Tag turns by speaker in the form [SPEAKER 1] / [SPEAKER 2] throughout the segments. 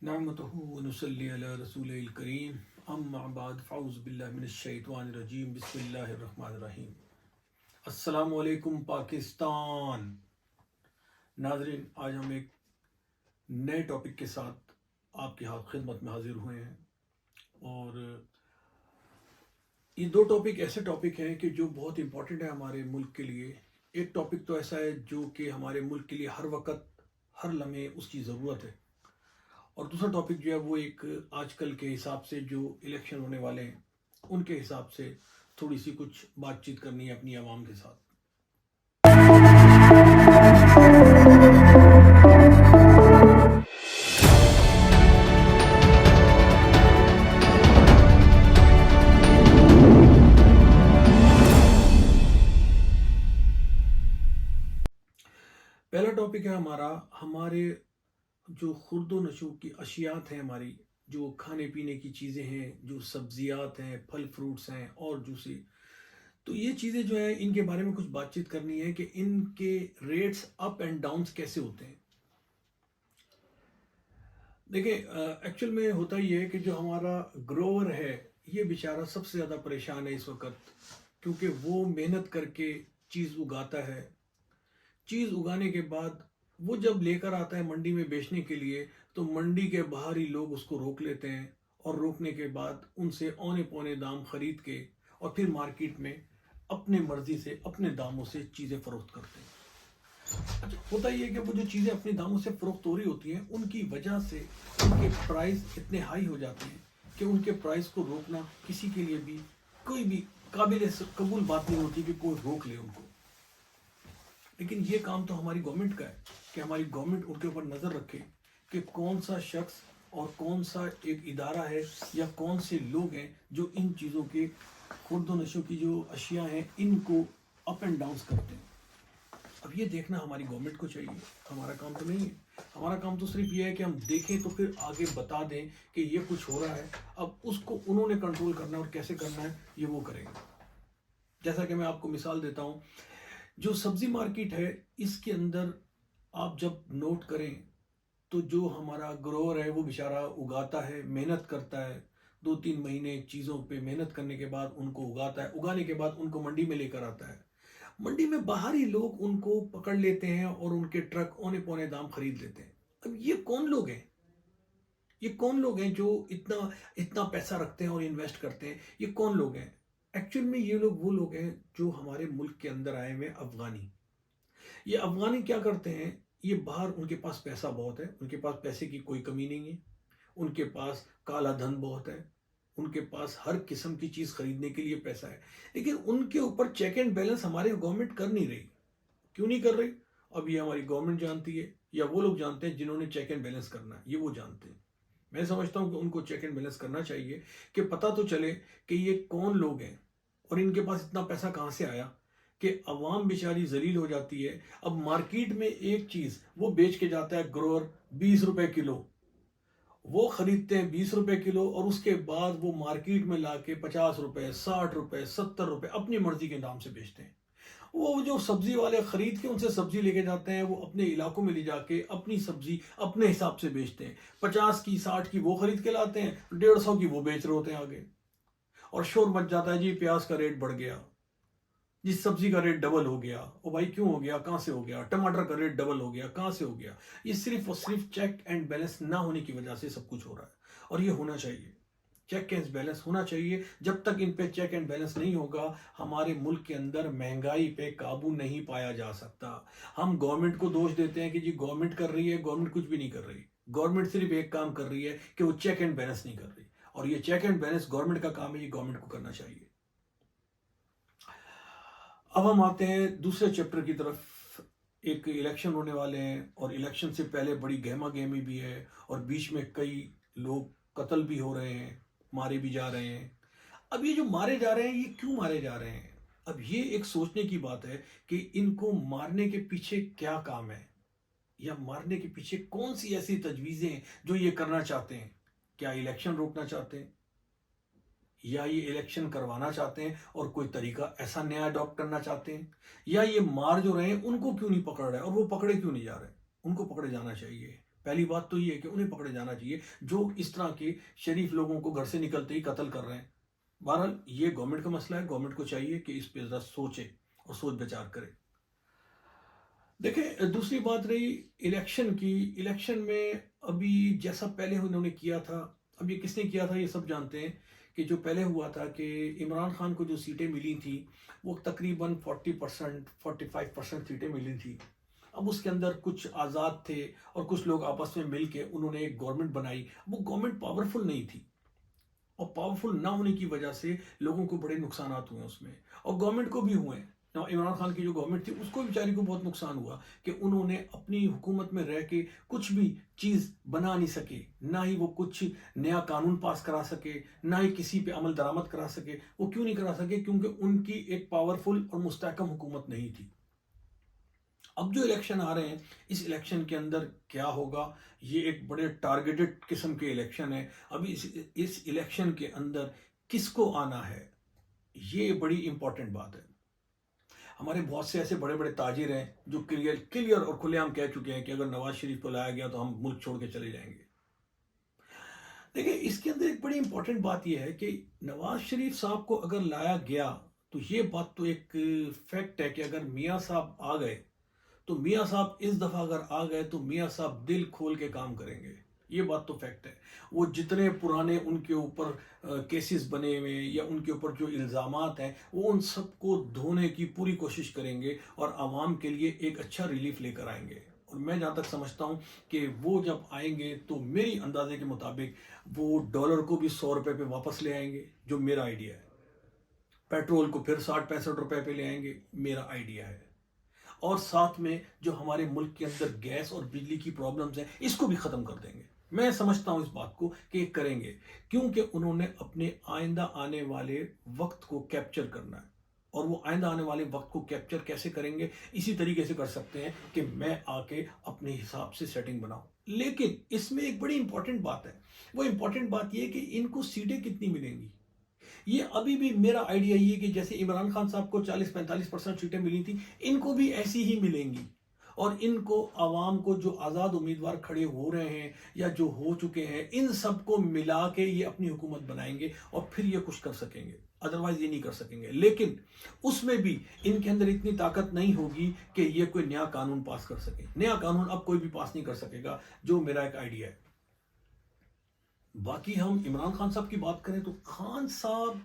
[SPEAKER 1] نعمته ونصلي على رسوله الكريم اما بعد فاعوذ باللہ من الشیطان الرجیم بسم اللہ الرحمن الرحیم۔ السلام علیکم پاکستان۔ ناظرین، آج ہم ایک نئے ٹاپک کے ساتھ آپ کی خدمت میں حاضر ہوئے ہیں، اور یہ دو ٹاپک ایسے ٹاپک ہیں کہ جو بہت امپورٹنٹ ہے ہمارے ملک کے لیے۔ ایک ٹاپک تو ایسا ہے جو کہ ہمارے ملک کے لیے ہر وقت ہر لمحے اس کی ضرورت ہے، اور دوسرا ٹاپک جو ہے وہ ایک آج کل کے حساب سے جو الیکشن ہونے والے ہیں ان کے حساب سے تھوڑی سی کچھ بات چیت کرنی ہے اپنی عوام کے ساتھ۔ پہلا ٹاپک ہے ہمارے جو خرد و نشو کی اشیات ہیں، ہماری جو کھانے پینے کی چیزیں ہیں، جو سبزیات ہیں، پھل فروٹس ہیں اور جوسی، تو یہ چیزیں جو ہیں ان کے بارے میں کچھ بات چیت کرنی ہے کہ ان کے ریٹس اپ اینڈ ڈاؤنس کیسے ہوتے ہیں۔ دیکھیں، ایکچول میں ہوتا یہ ہے کہ جو ہمارا گروور ہے یہ بیچارہ سب سے زیادہ پریشان ہے اس وقت، کیونکہ وہ محنت کر کے چیز اگاتا ہے۔ چیز اگانے کے بعد وہ جب لے کر آتا ہے منڈی میں بیچنے کے لیے، تو منڈی کے باہر ہی لوگ اس کو روک لیتے ہیں، اور روکنے کے بعد ان سے اونے پونے دام خرید کے اور پھر مارکیٹ میں اپنے مرضی سے اپنے داموں سے چیزیں فروخت کرتے ہیں۔ اچھا، ہوتا یہ ہے کہ وہ جو چیزیں اپنے داموں سے فروخت ہو رہی ہوتی ہیں ان کی وجہ سے ان کے پرائز اتنے ہائی ہو جاتے ہیں کہ ان کے پرائز کو روکنا کسی کے لیے بھی کوئی بھی قابل قبول بات نہیں ہوتی کہ کوئی روک لے ان کو۔ لیکن یہ کام تو ہماری گورنمنٹ کا ہے کہ ہماری گورنمنٹ ان کے اوپر نظر رکھے کہ کون سا شخص اور کون سا ایک ادارہ ہے یا کون سے لوگ ہیں جو ان چیزوں کے خرد و نشو کی جو اشیاء ہیں ان کو اپ اینڈ ڈاؤنس کرتے ہیں۔ اب یہ دیکھنا ہماری گورنمنٹ کو چاہیے، ہمارا کام تو نہیں ہے۔ ہمارا کام تو صرف یہ ہے کہ ہم دیکھیں تو پھر آگے بتا دیں کہ یہ کچھ ہو رہا ہے، اب اس کو انہوں نے کنٹرول کرنا ہے اور کیسے کرنا ہے یہ وہ کریں گے۔ جیسا کہ میں آپ کو مثال دیتا ہوں، جو سبزی مارکیٹ ہے اس کے اندر آپ جب نوٹ کریں تو جو ہمارا گروور ہے وہ بیچارہ اگاتا ہے، محنت کرتا ہے، 2-3 مہینے چیزوں پہ محنت کرنے کے بعد ان کو اگاتا ہے، اگانے کے بعد ان کو منڈی میں لے کر آتا ہے۔ منڈی میں باہری لوگ ان کو پکڑ لیتے ہیں اور ان کے ٹرک اونے پونے دام خرید لیتے ہیں۔ اب یہ کون لوگ ہیں؟ یہ کون لوگ ہیں جو اتنا پیسہ رکھتے ہیں اور انویسٹ کرتے ہیں؟ یہ کون لوگ ہیں؟ ایکچول میں یہ لوگ وہ لوگ ہیں جو ہمارے ملک کے اندر آئے ہوئے افغانی۔ یہ افغانی کیا کرتے ہیں؟ یہ باہر ان کے پاس پیسہ بہت ہے، ان کے پاس پیسے کی کوئی کمی نہیں ہے، ان کے پاس کالا دھن بہت ہے، ان کے پاس ہر قسم کی چیز خریدنے کے لیے پیسہ ہے، لیکن ان کے اوپر چیک اینڈ بیلنس ہماری گورنمنٹ کر نہیں رہی۔ کیوں نہیں کر رہی؟ اب یہ ہماری گورنمنٹ جانتی ہے، یا وہ لوگ جانتے ہیں جنہوں نے چیک اینڈ بیلنس کرنا ہے، یہ وہ جانتے ہیں۔ میں سمجھتا ہوں کہ ان کو چیک اینڈ بیلنس کرنا چاہیے کہ پتہ تو چلے کہ یہ کون لوگ ہیں اور ان کے پاس اتنا پیسہ کہاں سے آیا کہ عوام بیچاری ذلیل ہو جاتی ہے۔ اب مارکیٹ میں ایک چیز وہ بیچ کے جاتا ہے گروور 20 روپے کلو، وہ خریدتے ہیں 20 روپے کلو، اور اس کے بعد وہ مارکیٹ میں لا کے 50 روپے 60 روپے 70 روپے اپنی مرضی کے دام سے بیچتے ہیں۔ وہ جو سبزی والے خرید کے ان سے سبزی لے کے جاتے ہیں، وہ اپنے علاقوں میں لے جا کے اپنی سبزی اپنے حساب سے بیچتے ہیں۔ 50 کی 60 کی وہ خرید کے لاتے ہیں، 150 کی وہ بیچ رہے ہوتے ہیں آگے، اور شور مچ جاتا ہے جی پیاز کا ریٹ بڑھ گیا، جس سبزی کا ریٹ ڈبل ہو گیا۔ او بھائی کیوں ہو گیا؟ کہاں سے ہو گیا؟ ٹماٹر کا ریٹ ڈبل ہو گیا، کہاں سے ہو گیا؟ یہ صرف اور صرف چیک اینڈ بیلنس نہ ہونے کی وجہ سے سب کچھ ہو رہا ہے، اور یہ ہونا چاہیے۔ چیک اینڈ بیلنس ہونا چاہیے۔ جب تک ان پہ چیک اینڈ بیلنس نہیں ہوگا ہمارے ملک کے اندر مہنگائی پہ قابو نہیں پایا جا سکتا۔ ہم گورنمنٹ کو دوش دیتے ہیں کہ جی گورنمنٹ کر رہی ہے، گورنمنٹ کچھ بھی نہیں کر رہی۔ گورنمنٹ صرف ایک کام کر رہی ہے کہ وہ چیک اینڈ بیلنس نہیں کر رہی، اور یہ چیک اینڈ بیلنس گورنمنٹ کا کام ہے، یہ گورنمنٹ کو کرنا چاہیے۔ اب ہم آتے ہیں دوسرے چیپٹر کی طرف۔ ایک الیکشن ہونے والے ہیں، اور الیکشن سے پہلے بڑی گہما گہمی بھی ہے، اور بیچ میں کئی لوگ قتل بھی ہو رہے ہیں، مارے بھی جا رہے ہیں۔ اب یہ جو مارے جا رہے ہیں یہ کیوں مارے جا رہے ہیں؟ اب یہ ایک سوچنے کی بات ہے کہ ان کو مارنے کے پیچھے کیا کام ہے، یا مارنے کے پیچھے کون سی ایسی تجویزیں ہیں جو یہ کرنا چاہتے ہیں؟ کیا الیکشن روکنا چاہتے ہیں، یا یہ الیکشن کروانا چاہتے ہیں اور کوئی طریقہ ایسا نیا اڈاپٹ کرنا چاہتے ہیں، یا یہ مار جو رہے ہیں ان کو کیوں نہیں پکڑ رہے اور وہ پکڑے کیوں نہیں جا رہے؟ ان کو پکڑے جانا چاہیے۔ پہلی بات تو یہ ہے کہ انہیں پکڑے جانا چاہیے جو اس طرح کے شریف لوگوں کو گھر سے نکلتے ہی قتل کر رہے ہیں. بہرحال یہ گورنمنٹ کا مسئلہ ہے، گورنمنٹ کو چاہیے کہ اس پہ ذرا سوچے اور سوچ بچار کرے. دیکھیں دوسری بات رہی الیکشن کی. الیکشن میں ابھی جیسا پہلے انہوں نے کیا تھا، اب یہ کس نے کیا تھا یہ سب جانتے ہیں کہ جو پہلے ہوا تھا کہ عمران خان کو جو سیٹیں ملی تھیں وہ تقریباً 40% 45% سیٹیں ملی تھیں. اب اس کے اندر کچھ آزاد تھے اور کچھ لوگ آپس میں مل کے انہوں نے ایک گورنمنٹ بنائی. وہ گورنمنٹ پاورفل نہیں تھی اور پاورفل نہ ہونے کی وجہ سے لوگوں کو بڑے نقصانات ہوئے اس میں، اور گورنمنٹ کو بھی ہوئے. عمران خان کی جو گورنمنٹ تھی اس کو بیچاری کو بہت نقصان ہوا کہ انہوں نے اپنی حکومت میں رہ کے کچھ بھی چیز بنا نہیں سکے، نہ ہی وہ کچھ نیا قانون پاس کرا سکے، نہ ہی کسی پہ عمل درآمد کرا سکے. وہ کیوں نہیں کرا سکے؟ کیونکہ ان کی ایک پاورفل اور مستحکم حکومت نہیں تھی. اب جو الیکشن آ رہے ہیں اس الیکشن کے اندر کیا ہوگا، یہ ایک بڑے ٹارگیٹڈ قسم کے الیکشن ہے. ابھی اس الیکشن کے اندر کس کو آنا ہے یہ بڑی امپورٹنٹ بات ہے. ہمارے بہت سے ایسے بڑے بڑے تاجر ہیں جو کلیئر اور کھلے عام کہہ چکے ہیں کہ اگر نواز شریف کو لایا گیا تو ہم ملک چھوڑ کے چلے جائیں گے. دیکھیں اس کے اندر ایک بڑی امپورٹنٹ بات یہ ہے کہ نواز شریف صاحب کو اگر لایا گیا تو یہ بات تو ایک فیکٹ ہے کہ اگر میاں صاحب آ گئے تو میاں صاحب اس دفعہ اگر آ گئے تو میاں صاحب دل کھول کے کام کریں گے. یہ بات تو فیکٹ ہے. وہ جتنے پرانے ان کے اوپر کیسز بنے ہوئے یا ان کے اوپر جو الزامات ہیں وہ ان سب کو دھونے کی پوری کوشش کریں گے اور عوام کے لیے ایک اچھا ریلیف لے کر آئیں گے. اور میں جہاں تک سمجھتا ہوں کہ وہ جب آئیں گے تو میری اندازے کے مطابق وہ ڈالر کو بھی 100 روپے پہ واپس لے آئیں گے، جو میرا آئیڈیا ہے. پیٹرول کو پھر 60-65 روپے پہ لے آئیں گے، میرا آئیڈیا ہے. اور ساتھ میں جو ہمارے ملک کے اندر گیس اور بجلی کی پرابلمز ہیں اس کو بھی ختم کر دیں گے. میں سمجھتا ہوں اس بات کو کہ یہ کریں گے کیونکہ انہوں نے اپنے آئندہ آنے والے وقت کو کیپچر کرنا ہے. اور وہ آئندہ آنے والے وقت کو کیپچر کیسے کریں گے؟ اسی طریقے سے کر سکتے ہیں کہ میں آ کے اپنے حساب سے سیٹنگ بناؤں. لیکن اس میں ایک بڑی امپورٹنٹ بات ہے. وہ امپورٹنٹ بات یہ ہے کہ ان کو سیٹیں کتنی ملیں گی. یہ ابھی بھی میرا آئیڈیا یہ کہ جیسے عمران خان صاحب کو 40-45% سیٹیں ملی تھی ان کو بھی ایسی ہی ملیں گی. اور ان کو عوام کو جو آزاد امیدوار کھڑے ہو رہے ہیں یا جو ہو چکے ہیں ان سب کو ملا کے یہ اپنی حکومت بنائیں گے اور پھر یہ کچھ کر سکیں گے. ادروائز یہ نہیں کر سکیں گے. لیکن اس میں بھی ان کے اندر اتنی طاقت نہیں ہوگی کہ یہ کوئی نیا قانون پاس کر سکے. نیا قانون اب کوئی بھی پاس نہیں کر سکے گا، جو میرا ایک آئیڈیا ہے. باقی ہم عمران خان صاحب کی بات کریں تو خان صاحب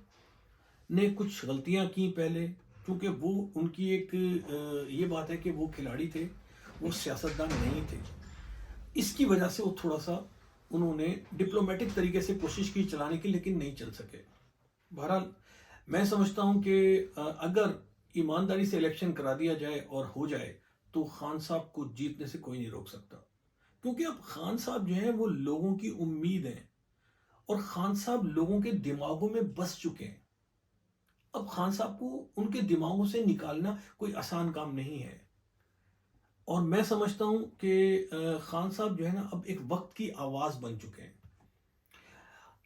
[SPEAKER 1] نے کچھ غلطیاں کی پہلے، کیونکہ وہ ان کی ایک یہ بات ہے کہ وہ کھلاڑی تھے، وہ سیاستدان نہیں تھے. اس کی وجہ سے وہ تھوڑا سا انہوں نے ڈپلومیٹک طریقے سے کوشش کی چلانے کی لیکن نہیں چل سکے. بہرحال میں سمجھتا ہوں کہ اگر ایمانداری سے الیکشن کرا دیا جائے اور ہو جائے تو خان صاحب کو جیتنے سے کوئی نہیں روک سکتا. کیونکہ اب خان صاحب جو ہیں وہ لوگوں کی امید ہیں اور خان صاحب لوگوں کے دماغوں میں بس چکے ہیں. اب خان صاحب کو ان کے دماغوں سے نکالنا کوئی آسان کام نہیں ہے. اور میں سمجھتا ہوں کہ خان صاحب جو ہے نا اب ایک وقت کی آواز بن چکے ہیں.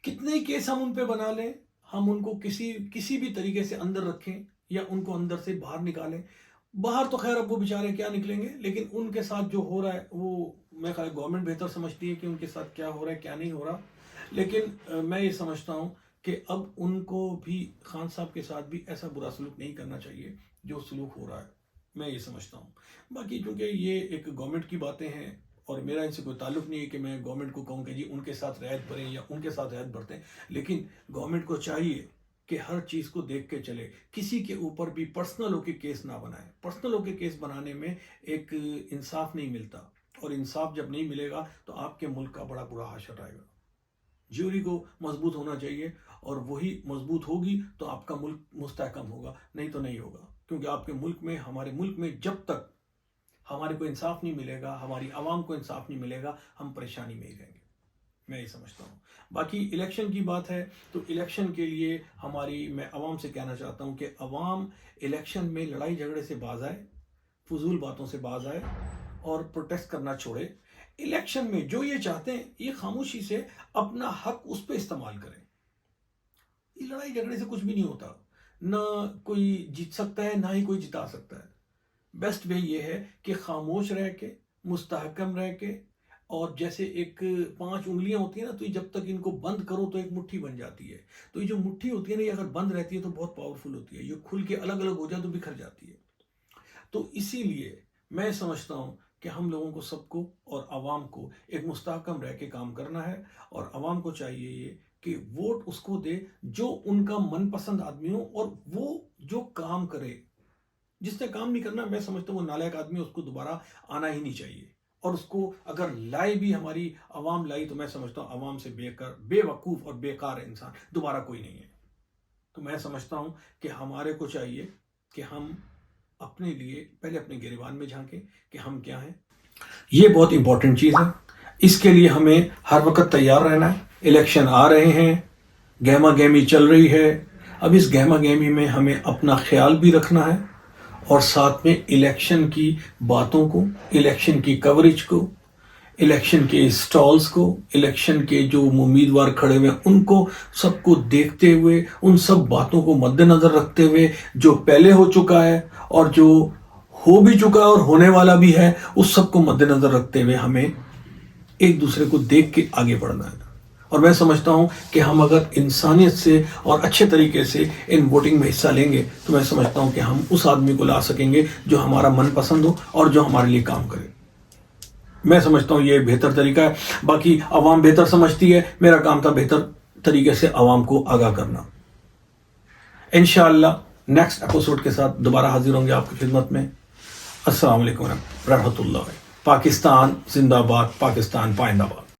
[SPEAKER 1] کتنے ہی کیس ہم ان پہ بنا لیں، ہم ان کو کسی بھی طریقے سے اندر رکھیں یا ان کو اندر سے باہر نکالیں، باہر تو خیر اب وہ بیچارے کیا نکلیں گے، لیکن ان کے ساتھ جو ہو رہا ہے وہ میں خیال گورنمنٹ بہتر سمجھتی ہے کہ ان کے ساتھ کیا ہو رہا ہے کیا نہیں ہو رہا. لیکن میں یہ سمجھتا ہوں کہ اب ان کو بھی خان صاحب کے ساتھ بھی ایسا برا سلوک نہیں کرنا چاہیے جو سلوک ہو رہا ہے. میں یہ سمجھتا ہوں. باقی چونکہ یہ ایک گورنمنٹ کی باتیں ہیں اور میرا ان سے کوئی تعلق نہیں ہے کہ میں گورنمنٹ کو کہوں کہ جی ان کے ساتھ رعایت بریں یا ان کے ساتھ رعایت برتیں. لیکن گورنمنٹ کو چاہیے کہ ہر چیز کو دیکھ کے چلے، کسی کے اوپر بھی پرسنل ہو کے کیس نہ بنائے. پرسنل ہو کے کیس بنانے میں ایک انصاف نہیں ملتا، اور انصاف جب نہیں ملے گا تو آپ کے ملک کا بڑا برا حشر آئے گا. جیوری کو مضبوط ہونا چاہیے اور وہی مضبوط ہوگی تو آپ کا ملک مستحکم ہوگا، نہیں تو نہیں ہوگا. کیونکہ آپ کے ملک میں، ہمارے ملک میں جب تک ہمارے کو انصاف نہیں ملے گا، ہماری عوام کو انصاف نہیں ملے گا، ہم پریشانی میں ہی رہیں گے. میں یہ سمجھتا ہوں. باقی الیکشن کی بات ہے تو الیکشن کے لیے میں عوام سے کہنا چاہتا ہوں کہ عوام الیکشن میں لڑائی جھگڑے سے باز آئے، فضول باتوں سے باز آئے اور پروٹیسٹ کرنا چھوڑے. الیکشن میں جو یہ چاہتے ہیں یہ خاموشی سے اپنا حق اس پہ استعمال کریں. یہ لڑائی جھگڑے سے کچھ بھی نہیں ہوتا، نہ کوئی جیت سکتا ہے نہ ہی کوئی جتا سکتا ہے. بیسٹ وے یہ ہے کہ خاموش رہ کے، مستحکم رہ کے اور جیسے ایک 5 انگلیاں ہوتی ہیں نا، تو یہ جب تک ان کو بند کرو تو ایک مٹھی بن جاتی ہے. تو یہ جو مٹھی ہوتی ہے نا، یہ اگر بند رہتی ہے تو بہت پاورفل ہوتی ہے. یہ کھل کے الگ الگ ہو جائے تو بکھر جاتی ہے. تو اسی لیے میں سمجھتا ہوں کہ ہم لوگوں کو سب کو اور عوام کو ایک مستحکم رہ کے کام کرنا ہے، اور عوام کو چاہیے یہ کہ ووٹ اس کو دے جو ان کا من پسند آدمی ہو، اور وہ جو کام کرے. جس نے کام نہیں کرنا، میں سمجھتا ہوں وہ نالائق آدمی، اس کو دوبارہ آنا ہی نہیں چاہیے. اور اس کو اگر لائی بھی ہماری عوام لائی، تو میں سمجھتا ہوں عوام سے بے وقوف اور بیکار انسان دوبارہ کوئی نہیں ہے. تو میں سمجھتا ہوں کہ ہمارے کو چاہیے کہ ہم اپنے لیے پہلے اپنے گریبان میں جھانکیں کہ ہم کیا ہیں. یہ بہت امپورٹنٹ چیز ہے. اس کے لیے ہمیں ہر وقت تیار رہنا ہے. الیکشن آ رہے ہیں، گہما گہمی چل رہی ہے. اب اس گہما گہمی میں ہمیں اپنا خیال بھی رکھنا ہے، اور ساتھ میں الیکشن کی باتوں کو، الیکشن کی کوریج کو، الیکشن کے سٹالز کو، الیکشن کے جو امیدوار کھڑے ہوئے ان کو سب کو دیکھتے ہوئے، ان سب باتوں کو مد نظر رکھتے ہوئے، جو پہلے ہو چکا ہے اور جو ہو بھی چکا ہے اور ہونے والا بھی ہے، اس سب کو مد نظر رکھتے ہوئے ہمیں ایک دوسرے کو دیکھ کے آگے بڑھنا ہے. اور میں سمجھتا ہوں کہ ہم اگر انسانیت سے اور اچھے طریقے سے ان ووٹنگ میں حصہ لیں گے، تو میں سمجھتا ہوں کہ ہم اس آدمی کو لا سکیں گے جو ہمارا من پسند ہو اور جو ہمارے لیے کام کرے. میں سمجھتا ہوں یہ بہتر طریقہ ہے. باقی عوام بہتر سمجھتی ہے، میرا کام تھا بہتر طریقے سے عوام کو آگاہ کرنا. انشاءاللہ نیکسٹ ایپیسوڈ کے ساتھ دوبارہ حاضر ہوں گے آپ کی خدمت میں. السلام علیکم ورحمۃ اللہ. پاکستان زندہ باد، پاکستان پائندہ باد.